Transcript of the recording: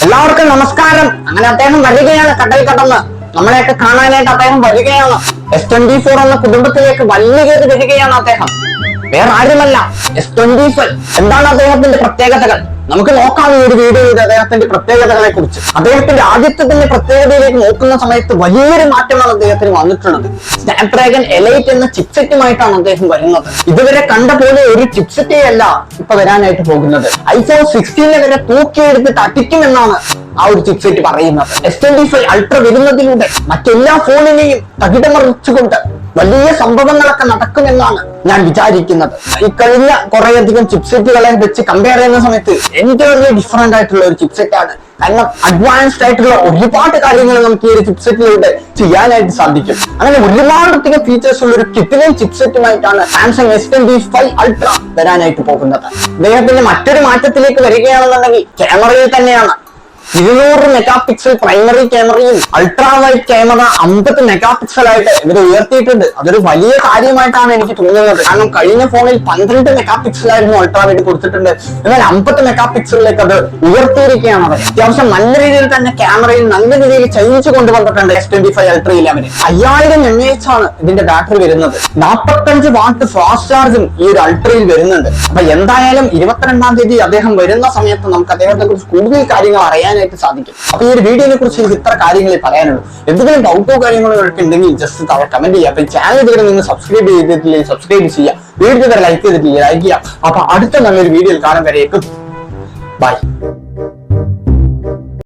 എല്ലാവർക്കും നമസ്കാരം. അങ്ങനെ അദ്ദേഹം വരികയാണ് കടൽ കടന്ന് നമ്മളെയൊക്കെ കാണാനായിട്ട് അദ്ദേഹം വരികയാണ്. S24 എന്ന കുടുംബത്തിലേക്ക് വലിയ കയറി വരികയാണ് അദ്ദേഹം. വേറെ ആരുമല്ല, S24. എന്താണ് അദ്ദേഹത്തിന്റെ പ്രത്യേകതകൾ? നമുക്ക് നോക്കാം ഈ ഒരു വീഡിയോയിൽ അദ്ദേഹത്തിന്റെ പ്രത്യേകതകളെ കുറിച്ച്. അദ്ദേഹത്തിന്റെ ആദ്യത്തെ പ്രത്യേകതയിലേക്ക് നോക്കുന്ന സമയത്ത് വലിയൊരു മാറ്റമാണ് അദ്ദേഹത്തിന് വന്നിട്ടുള്ളത്. സ്നാപ്ഡ്രാഗൺ എലൈറ്റ് എന്ന ചിപ്സെറ്റുമായിട്ടാണ് അദ്ദേഹം വരുന്നത്. ഇതുവരെ കണ്ട പോലെ ഒരു ചിപ്സെറ്റേ അല്ല ഇപ്പൊ വരാനായിട്ട് പോകുന്നത്. iPhone 16 വരെ തൂക്കിയെടുത്തിട്ട് അടിക്കുമെന്നാണ് ആ ഒരു ചിപ്സെറ്റ് പറയുന്നത്. S25 അൾട്ര വരുന്നതിലൂടെ മറ്റെല്ലാ ഫോണിനെയും തകിടമറിച്ചുകൊണ്ട് വലിയ സംഭവങ്ങളൊക്കെ നടക്കുമെന്നാണ് ഞാൻ വിചാരിക്കുന്നത്. ഈ കഴിഞ്ഞ കുറേയധികം ചിപ്സെറ്റുകളെ വെച്ച് കമ്പയർ ചെയ്യുന്ന സമയത്ത് എൻറ്റയർലി ഡിഫറെന്റ് ആയിട്ടുള്ള ഒരു ചിപ്സെറ്റ് ആണ്. കാരണം അഡ്വാൻസ്ഡ് ആയിട്ടുള്ള ഒരുപാട് കാര്യങ്ങൾ നമുക്ക് ഈ ഒരു ചിപ്സെറ്റിലൂടെ ചെയ്യാനായിട്ട് സാധിക്കും. അങ്ങനെ ഒരുപാടധികം ഫീച്ചേഴ്സ് ഉള്ള ഒരു കിഡിലൻ ചിപ്സെറ്റുമായിട്ടാണ് സാംസങ് S25 അൾട്ര വരാനായിട്ട് പോകുന്നത്. അദ്ദേഹത്തിന്റെ മറ്റൊരു മാറ്റത്തിലേക്ക് വരികയാണെന്നുണ്ടെങ്കിൽ ക്യാമറയിൽ തന്നെയാണ്. 200 മെഗാ പിക്സൽ പ്രൈമറി ക്യാമറയും ultra wide camera 50 mega pixel ആയിട്ട് ഇവർ ഉയർത്തിയിട്ടുണ്ട്. അതൊരു വലിയ കാര്യമായിട്ടാണ് എനിക്ക് തോന്നുന്നത്. കാരണം കഴിഞ്ഞ ഫോണിൽ 12 മെഗാ പിക്സൽ ആയിരുന്നു അൾട്രാ വൈഡ് കൊടുത്തിട്ടുണ്ട്. എന്നാൽ 50 മെഗാ പിക്സലിലേക്ക് അത് ഉയർത്തിയിരിക്കുകയാണ് അവർ. അത്യാവശ്യം നല്ല രീതിയിൽ തന്നെ ക്യാമറയിൽ നല്ല രീതിയിൽ ചേഞ്ച് കൊണ്ടുവന്നിട്ടുണ്ട് S25 അൾട്രയിൽ അവര്. 5000 mAh ആണ് ഇതിന്റെ ബാറ്ററി വരുന്നത്. 45 വാട്ട് ഫാസ്റ്റ് ചാർജും ഈ ഒരു അൾട്രയിൽ വരുന്നുണ്ട്. അപ്പൊ എന്തായാലും 22-ാം തീയതി അദ്ദേഹം വരുന്ന സമയത്ത് നമുക്ക് അദ്ദേഹത്തെ കുറിച്ച് കൂടുതൽ കാര്യങ്ങൾ അറിയാനായിട്ട് സാധിക്കും. അപ്പൊ ഈ ഒരു വീഡിയോനെ കുറിച്ച് എനിക്ക് ഇത്ര കാര്യങ്ങളെ പറയാനുള്ളൂ. എന്തെങ്കിലും ഡൗട്ടോ കാര്യങ്ങളോ ഉണ്ടെങ്കിൽ ജസ്റ്റ് താഴെ കമന്റ് ചെയ്യുക. അപ്പൊ ചാനൽ ഇതുവരെ നിങ്ങൾ സബ്സ്ക്രൈബ് ചെയ്തിട്ടില്ലെങ്കിൽ സബ്സ്ക്രൈബ് ചെയ്യുക. വീഡിയോ ലൈക്ക് ചെയ്തിട്ടില്ല ലൈക്ക് ചെയ്യുക. അപ്പൊ അടുത്ത നല്ലൊരു വീഡിയോയിൽ കാണാൻ വരേക്കും ബൈ.